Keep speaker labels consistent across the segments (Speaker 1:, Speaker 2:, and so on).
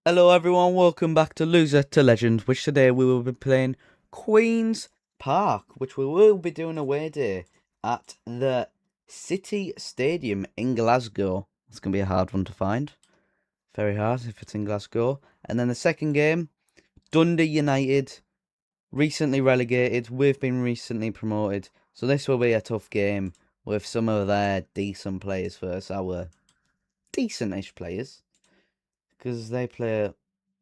Speaker 1: Hello everyone, welcome back to Loser to Legend, which today we will be playing Queen's Park, which we will be doing away day at the City Stadium in Glasgow. It's going to be a hard one to find. Very hard if it's in Glasgow. And then the second game, Dundee United, recently relegated. We've been recently promoted. So this will be a tough game with some of their decent players versus our decent-ish players. Because they play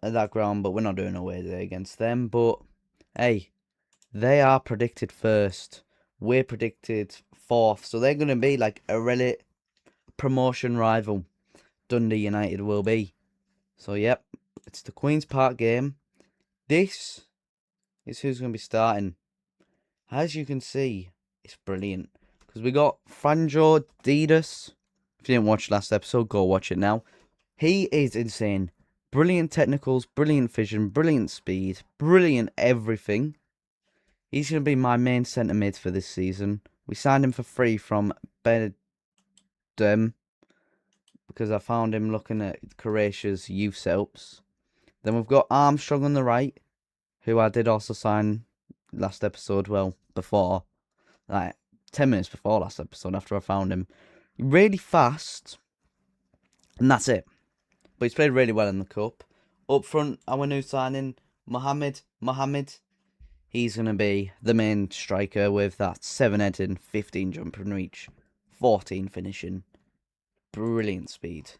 Speaker 1: at that ground, but we're not doing away day against them. But hey, they are predicted first. We're predicted fourth, so they're going to be like a promotion rival. Dundee United will be. So yep, it's the Queen's Park game. This is who's going to be starting. As you can see, it's brilliant because we got Franjo Didas. If you didn't watch last episode, go watch it now. He is insane. Brilliant technicals, brilliant vision, brilliant speed, brilliant everything. He's going to be my main centre mid for this season. We signed him for free from Benedem because I found him looking at Croatia's youth setups. Then we've got Armstrong on the right, who I did also sign last episode, well, before. Like 10 minutes before last episode after I found him. Really fast, and that's it. But he's played really well in the cup. Up front, our new signing, Mohamed. He's going to be the main striker with that 7 heading, 15 jumping reach, 14 finishing. Brilliant speed.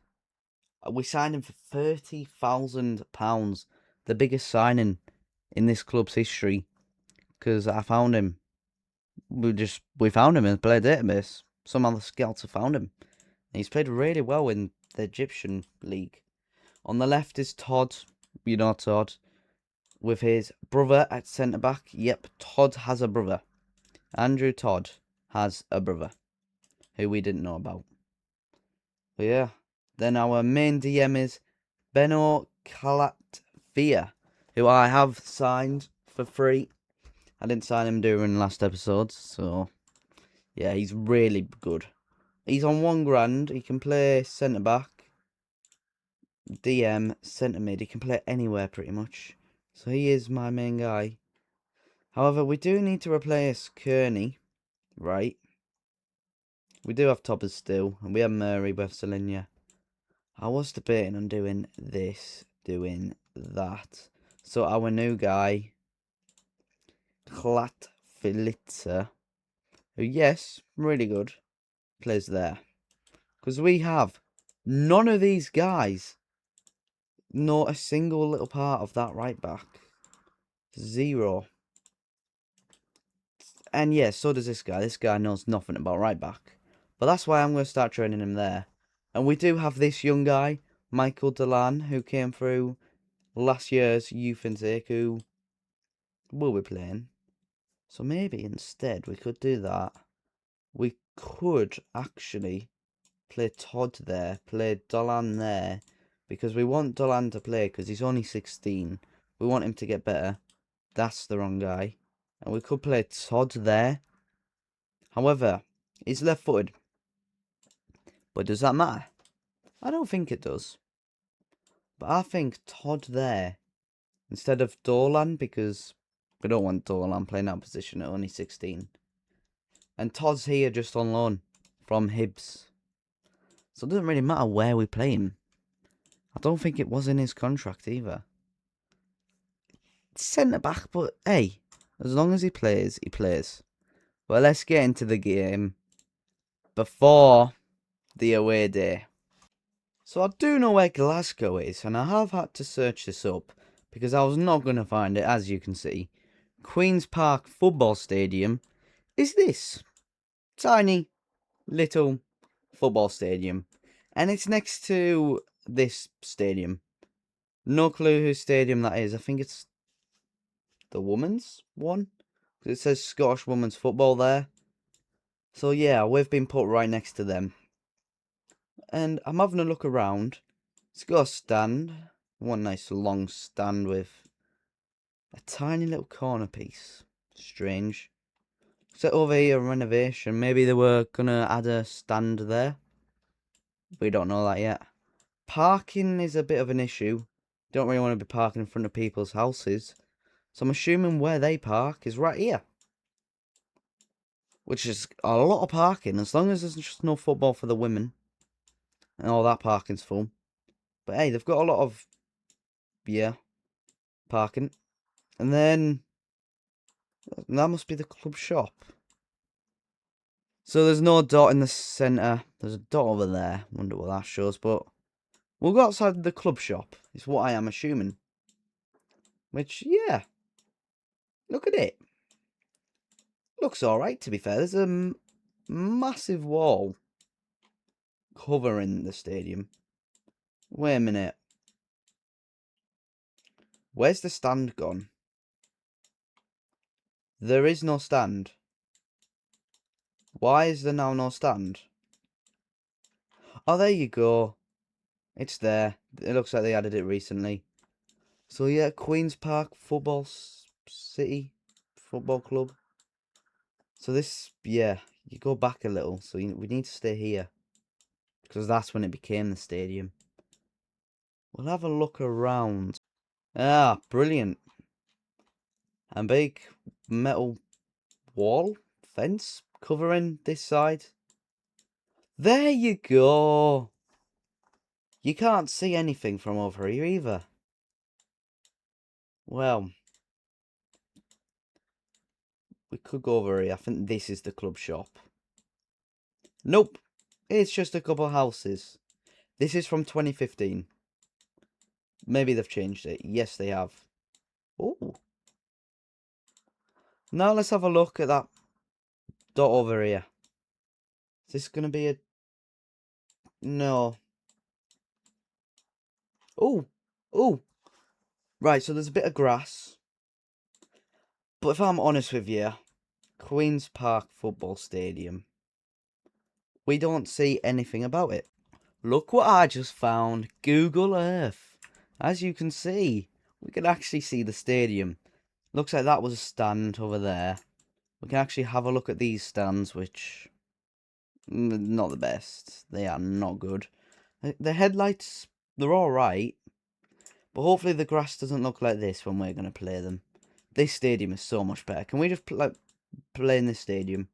Speaker 1: We signed him for £30,000. The biggest signing in this club's history. Because I found him. We found him in the player database. Some other scouts have found him. And he's played really well in the Egyptian league. On the left is Todd. You know Todd. With his brother at centre-back. Yep, Todd has a brother. Andrew Todd has a brother. Who we didn't know about. But yeah. Then our main DM is Beno Kalatvia. Who I have signed for free. I didn't sign him during last episode. So, yeah, he's really good. He's on £1,000. He can play centre-back. DM, centre mid, he can play anywhere pretty much. So he is my main guy. However, we do need to replace Kearney, right? We do have toppers still, and we have Murray with Salinia. I was debating on doing this, doing that. So our new guy, Klatfilitzer, who, yes, really good, plays there. Because we have none of these guys. Not a single little part of that right back. Zero. And yeah, so does this guy. This guy knows nothing about right back. But that's why I'm going to start training him there. And we do have this young guy, Michael Delan, who came through last year's youth intake, who will be playing. So maybe instead we could do that. We could actually play Todd there, play Dolan there. Because we want Dolan to play because he's only 16. We want him to get better. That's the wrong guy. And we could play Todd there. However, he's left-footed. But does that matter? I don't think it does. But I think Todd there instead of Dolan, because we don't want Dolan playing that position at only 16. And Todd's here just on loan from Hibs. So it doesn't really matter where we play him. I don't think it was in his contract either. It's centre-back, but hey, as long as he plays, he plays. Well, let's get into the game before the away day. So I do know where Glasgow is, and I have had to search this up because I was not going to find it, as you can see. Queen's Park Football Stadium is this tiny little football stadium, and it's next to this stadium. No clue whose stadium that is. I think it's the women's one. It says Scottish Women's Football there. So yeah, we've been put right next to them. And I'm having a look around. It's got a stand. One nice long stand with a tiny little corner piece. Strange. Set over here, renovation. Maybe they were gonna add a stand there. We don't know that yet. Parking is a bit of an issue. Don't really want to be parking in front of people's houses. So I'm assuming where they park is right here. Which is a lot of parking, as long as there's just no football for the women. And all that parking's full. But hey, they've got a lot of, yeah, parking. And then, that must be the club shop. So there's no dot in the centre. There's a dot over there. Wonder what that shows, but we'll go outside the club shop, is what I am assuming. Which, yeah. Look at it. Looks alright, to be fair. There's a massive wall covering the stadium. Wait a minute. Where's the stand gone? There is no stand. Why is there now no stand? Oh, there you go. It's there. It looks like they added it recently. So yeah, Queen's Park Football City Football Club. So this, yeah, you go back a little. So we need to stay here. Because that's when it became the stadium. We'll have a look around. Ah, brilliant. And big metal wall, fence, covering this side. There you go. You can't see anything from over here either. Well, we could go over here. I think this is the club shop. Nope. It's just a couple houses. This is from 2015. Maybe they've changed it. Yes, they have. Oh. Now let's have a look at that dot over here. Is this going to be a... No. Oh. Oh. Right, so there's a bit of grass. But if I'm honest with you, Queen's Park Football Stadium, we don't see anything about it. Look what I just found. Google Earth. As you can see, we can actually see the stadium. Looks like that was a stand over there. We can actually have a look at these stands, which... not the best. They are not good. The headlights, they're alright. But hopefully the grass doesn't look like this when we're going to play them. This stadium is so much better. Can we just play in this stadium?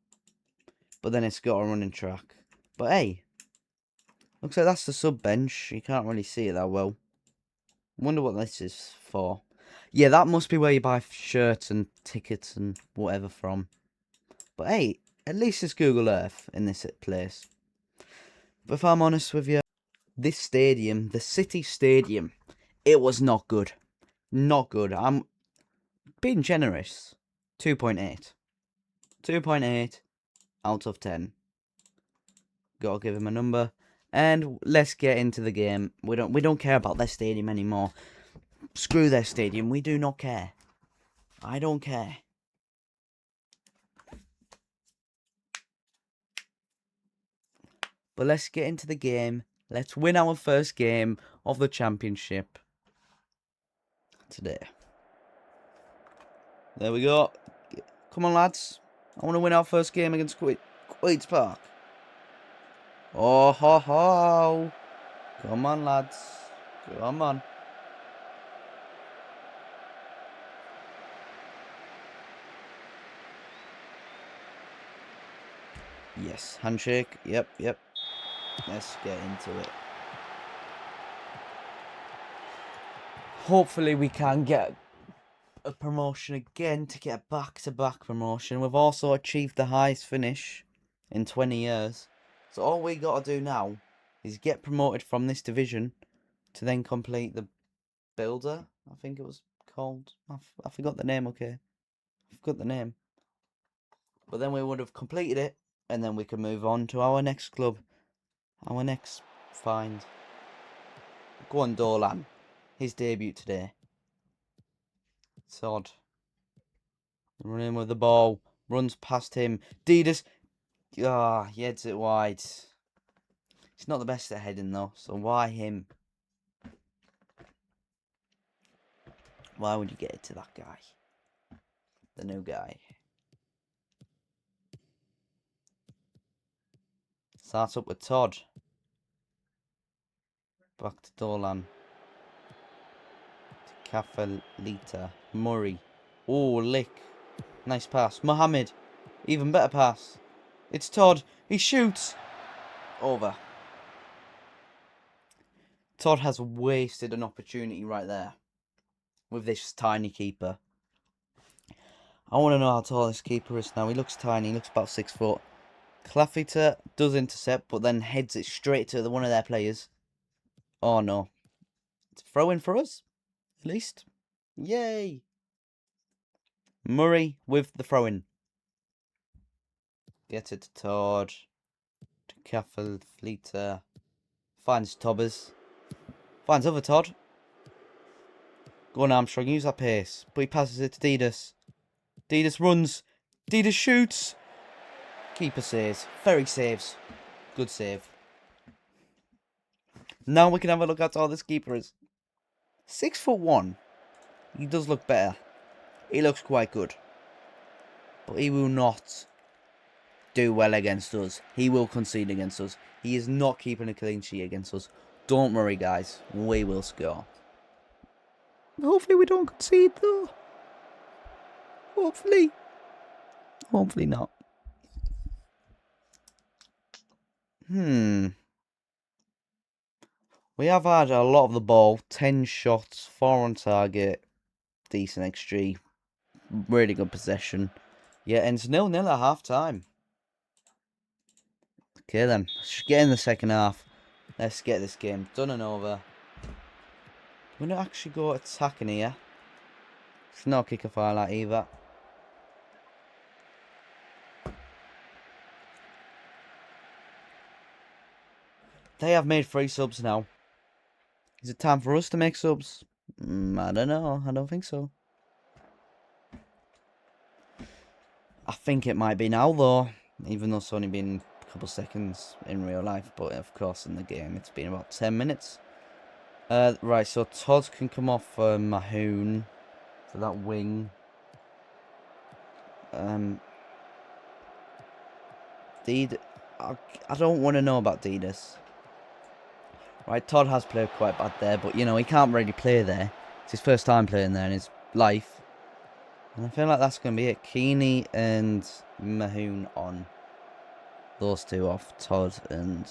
Speaker 1: But then it's got a running track. But hey, looks like that's the sub bench. You can't really see it that well. Wonder what this is for. Yeah, that must be where you buy shirts and tickets and whatever from. But hey, at least it's Google Earth in this place. But if I'm honest with you, this stadium, the City Stadium, it was not good. Not good. I'm being generous. 2.8. 2.8 out of 10. Gotta give him a number. And let's get into the game. We don't care about their stadium anymore. Screw their stadium. We do not care. I don't care. But let's get into the game. Let's win our first game of the championship today. There we go. Come on, lads. I want to win our first game against Queen's Park. Oh, ho, ho. Come on, lads. Come on. Yes, handshake. Yep. Let's get into it. Hopefully we can get a promotion again to get a back-to-back promotion. We've also achieved the highest finish in 20 years. So all we got to do now is get promoted from this division to then complete the builder, I think it was called. I forgot the name, okay. I forgot the name. But then we would have completed it, and then we can move on to our next club. Our next find. Go on, Dolan. His debut today. Sod. Running with the ball. Runs past him. Didas. Ah, he heads it wide. He's not the best at heading though, so why him? Why would you get it to that guy? The new guy. Starts up with Todd. Back to Dolan. Kafalita. Murray. Oh, Lick. Nice pass. Mohammed. Even better pass. It's Todd. He shoots. Over. Todd has wasted an opportunity right there. With this tiny keeper. I want to know how tall this keeper is now. He looks tiny. He looks about 6 foot. Claffita does intercept, but then heads it straight to one of their players. Oh, no. It's a throw-in for us. At least. Yay. Murray with the throw-in. Gets it to Todd. To Claffita. Finds Tobbers. Finds other Todd. Go on, Armstrong. Use that pace. But he passes it to Didas. Didas runs. Didas shoots. Keeper saves. Ferry saves. Good save. Now we can have a look at how this keeper is. 6'1". He does look better. He looks quite good. But he will not do well against us. He will concede against us. He is not keeping a clean sheet against us. Don't worry, guys. We will score. Hopefully we don't concede, though. Hopefully. Hopefully not. We have had a lot of the ball. 10 shots, 4 on target. Decent XG. Really good possession. Yeah, ends 0-0 at half time. Okay then. Let's get in the second half. Let's get this game done and over. We're going to actually go attacking here. It's not a kicker file that either. They have made 3 subs now. Is it time for us to make subs? I don't know. I don't think so. I think it might be now though. Even though it's only been a couple seconds in real life. But of course in the game it's been about 10 minutes. Right, so Todd can come off Mahoon. For that wing. I don't want to know about Didas. Right, Todd has played quite bad there, but you know, he can't really play there. It's his first time playing there in his life. And I feel like that's going to be it. Keeney and Mahoon on. Those two off. Todd and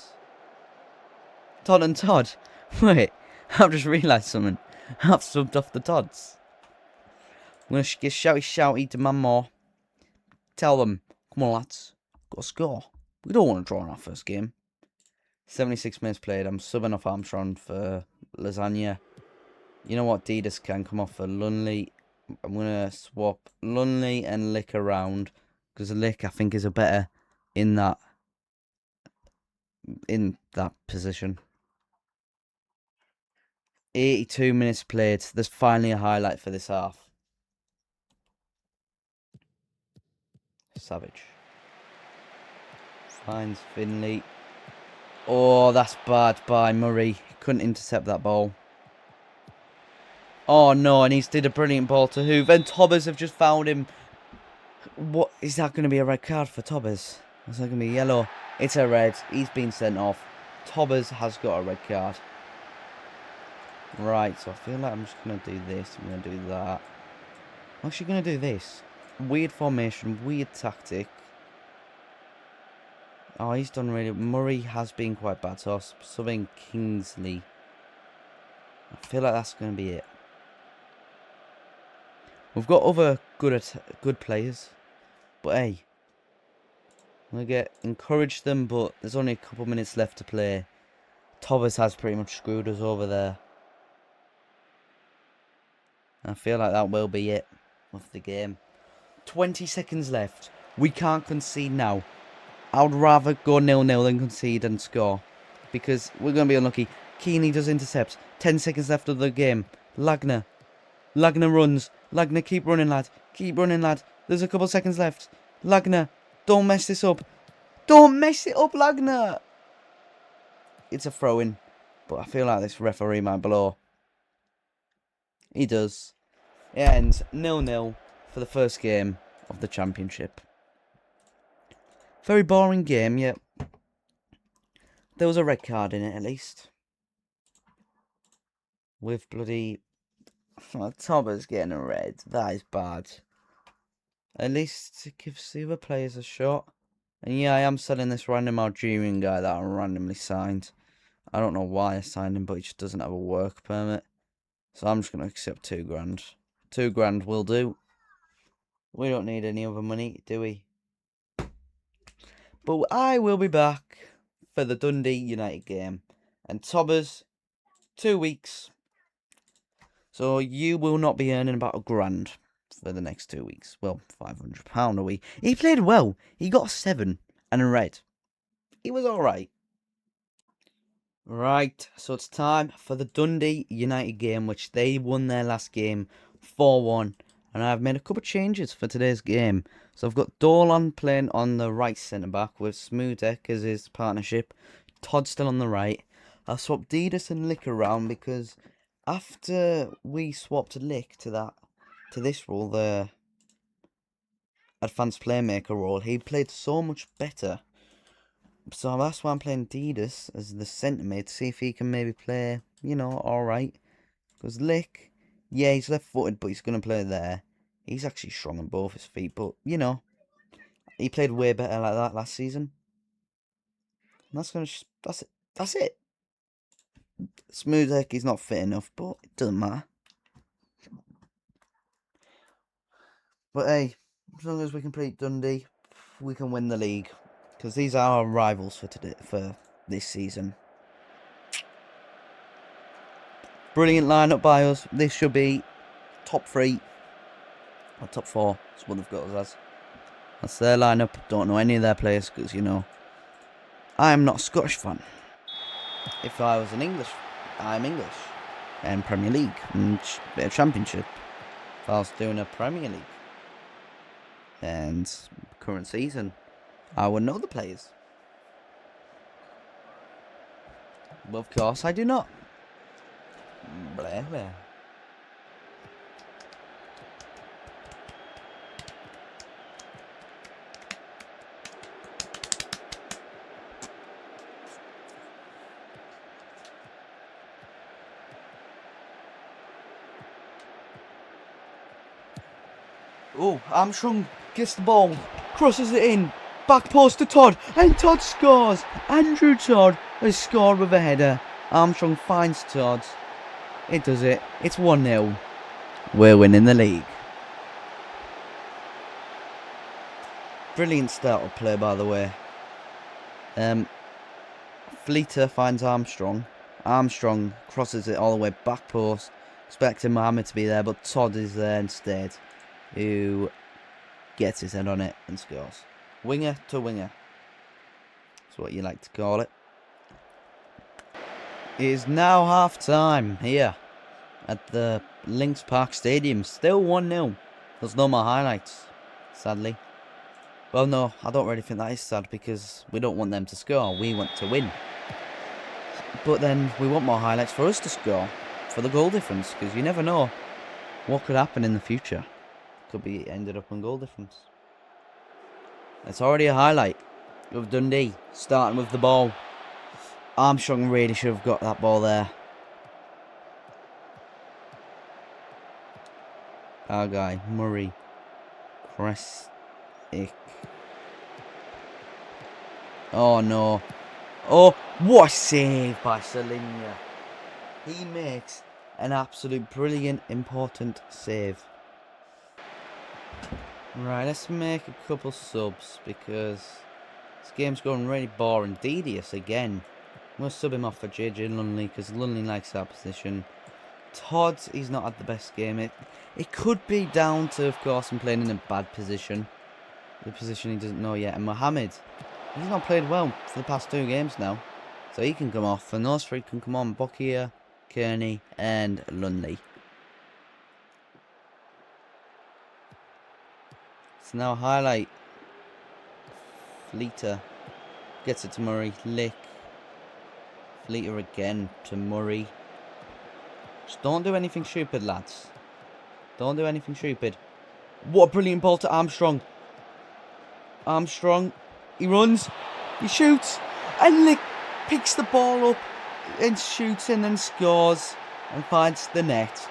Speaker 1: Todd. Wait, I've just realised something. I've subbed off the Todds. I'm going to get shouty to man more. Tell them, come on lads, got to score. We don't want to draw in our first game. 76 minutes played. I'm subbing off Armstrong for Lasagna. You know what? Didas can come off for Lunley. I'm going to swap Lunley and Lick around. Because Lick, I think, is a better in that position. 82 minutes played. There's finally a highlight for this half. Savage. Finds Finley. Oh, that's bad by Murray. He couldn't intercept that ball. Oh, no, and he's did a brilliant ball to Hoove. And Tobbers have just found him. What? Is that going to be a red card for Tobbers? Is that going to be yellow? It's a red. He's been sent off. Tobbers has got a red card. Right, so I feel like I'm just going to do this. I'm going to do that. I'm actually going to do this. Weird formation, weird tactic. Oh, he's done really... Murray has been quite bad, so subbing Kingsley. I feel like that's going to be it. We've got other good players. But hey. I'm going to encourage them, but there's only a couple minutes left to play. Tobbers has pretty much screwed us over there. I feel like that will be it of the game. 20 seconds left. We can't concede now. I would rather go 0-0 than concede and score. Because we're going to be unlucky. Keeney does intercept. 10 seconds left of the game. Lagner. Lagner runs. Lagner, keep running, lad. Keep running, lad. There's a couple seconds left. Lagner, don't mess this up. Don't mess it up, Lagner. It's a throw-in. But I feel like this referee might blow. He does. It ends 0-0 for the first game of the championship. Very boring game, yet there was a red card in it at least. With bloody... Oh, Tobber's getting a red. That is bad. At least it gives the other players a shot. And yeah, I am selling this random Algerian guy that I randomly signed. I don't know why I signed him, but he just doesn't have a work permit. So I'm just going to accept 2 grand. 2 grand will do. We don't need any other money, do we? But I will be back for the Dundee United game. And Tobbers, 2 weeks. So you will not be earning about a grand for the next 2 weeks. Well, £500 a week. He played well. He got a 7 and a red. He was alright. Right, so it's time for the Dundee United game, which they won their last game 4-1. And I've made a couple of changes for today's game. So I've got Dolan playing on the right centre-back with Smudek as his partnership. Todd still on the right. I swapped Didas and Lick around because after we swapped Lick to this role, the advanced playmaker role, he played so much better. So that's why I'm playing Didas as the centre mid, to see if he can maybe play, alright. Because Lick, yeah, he's left-footed, but he's going to play there. He's actually strong on both his feet, but, he played way better like that last season. And that's it. Smudek, he's not fit enough, but it doesn't matter. But hey, as long as we complete Dundee, we can win the league. Because these are our rivals for this season. Brilliant lineup by us. This should be top 3 or top 4. That's what they've got us as. That's their lineup. Don't know any of their players because, I am not a Scottish fan. If I was I'm English. And Premier League and bit of Championship. If I was doing a Premier League and current season, I would know the players. But of course I do not. Blah, blah. Oh, Armstrong gets the ball, crosses it in, back post to Todd, and Todd scores. Andrew Todd has scored with a header. Armstrong finds Todd. It does it. It's 1-0. We're winning the league. Brilliant start of play, by the way. Fleeter finds Armstrong. Armstrong crosses it all the way back post, expecting Mohammed to be there, but Todd is there instead, who gets his head on it and scores. Winger to winger. That's what you like to call it. It is now half time here at the Links Park Stadium. Still 1-0. There's no more highlights, sadly. Well, no, I don't really think that is sad because we don't want them to score. We want to win. But then we want more highlights for us to score for the goal difference, because you never know what could happen in the future. Could be ended up on goal difference. It's already a highlight of Dundee starting with the ball. Armstrong really should have got that ball there. Our guy, Murray. Kresic. Oh no. Oh, what a save by Salinia. He makes an absolute brilliant, important save. Right, let's make a couple subs because this game's going really boring. Tedious again. I'm going to sub him off for JJ Lunley because Lunley likes that position. Todd, he's not had the best game. It could be down to, of course, him playing in a bad position. The position he doesn't know yet. And Mohammed, he's not played well for the past 2 games now. So he can come off. And those 3 can come on. Bokia, Kearney and Lunley. So now highlight. Fleeter gets it to Murray. Lick. Fleeter again to Murray. Just don't do anything stupid, lads. Don't do anything stupid. What a brilliant ball to Armstrong. Armstrong. He runs. He shoots. And Lick picks the ball up and shoots and then scores and finds the net.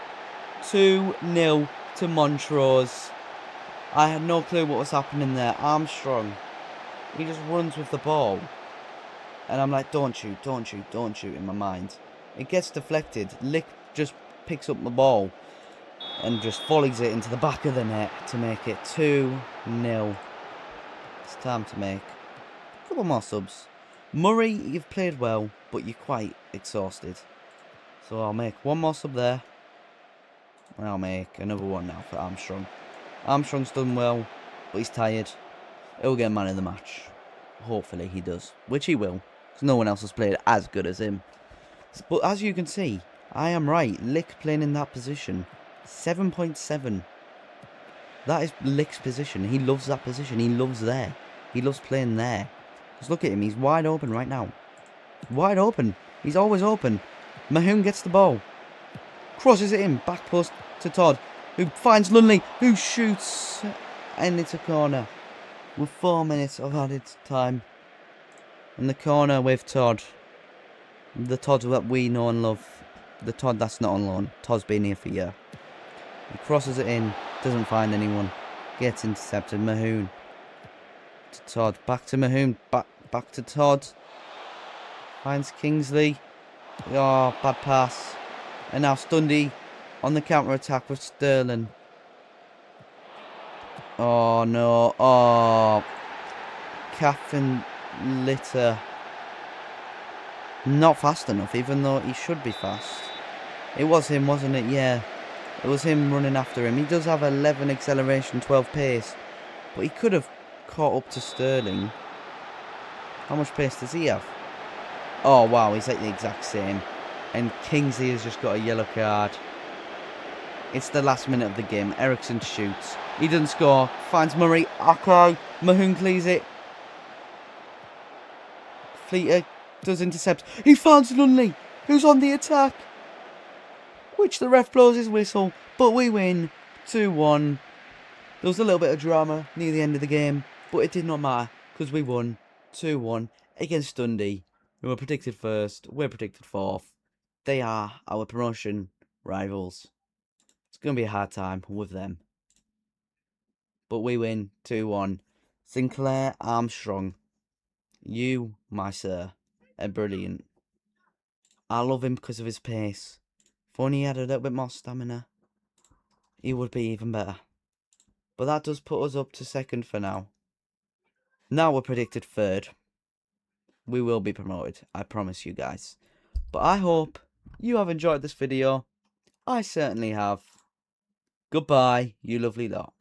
Speaker 1: 2-0 to Montrose. I had no clue what was happening there. Armstrong, he just runs with the ball. And I'm like, don't shoot, don't shoot, don't shoot in my mind. It gets deflected. Lick just picks up the ball and just volleys it into the back of the net to make it 2-0. It's time to make a couple more subs. Murray, you've played well, but you're quite exhausted. So I'll make one more sub there. And I'll make another one now for Armstrong. Armstrong's done well, but he's tired. He'll get man of the match. Hopefully he does, which he will. Because no one else has played as good as him. But as you can see, I am right. Lick playing in that position. 7.7. That is Lick's position. He loves that position. He loves there. He loves playing there. Just look at him. He's wide open right now. Wide open. He's always open. Mahoon gets the ball. Crosses it in. Back post to Todd. Who finds Lunley. Who shoots. And it's a corner. With 4 minutes of added time. And the corner with Todd. The Todd that we know and love. The Todd that's not on loan. Todd's been here for a year. He crosses it in. Doesn't find anyone. Gets intercepted. Mahoon. To Todd. Back to Mahoon. Back to Todd. Finds Kingsley. Oh, bad pass. And now Stundy on the counter-attack with Sterling. Oh, no. Oh. Catherine Litter. Not fast enough, even though he should be fast. It was him, wasn't it? Yeah. It was him running after him. He does have 11 acceleration, 12 pace. But he could have caught up to Sterling. How much pace does he have? Oh, wow. He's like the exact same. And Kingsley has just got a yellow card. It's the last minute of the game. Eriksson shoots. He doesn't score. Finds Murray. Okay. Mahoon clears it. Fleeter does intercept. He finds Lunley, who's on the attack. Which the ref blows his whistle. But we win 2-1. There was a little bit of drama near the end of the game. But it did not matter. Because we won 2-1 against Dundee. Who were predicted first. We're predicted fourth. They are our promotion rivals. It's going to be a hard time with them. But we win 2-1. Sinclair Armstrong. You, my sir, are brilliant. I love him because of his pace. If only he had a little bit more stamina, he would be even better. But that does put us up to second for now. Now we're predicted third. We will be promoted, I promise you guys. But I hope you have enjoyed this video. I certainly have. Goodbye, you lovely lot.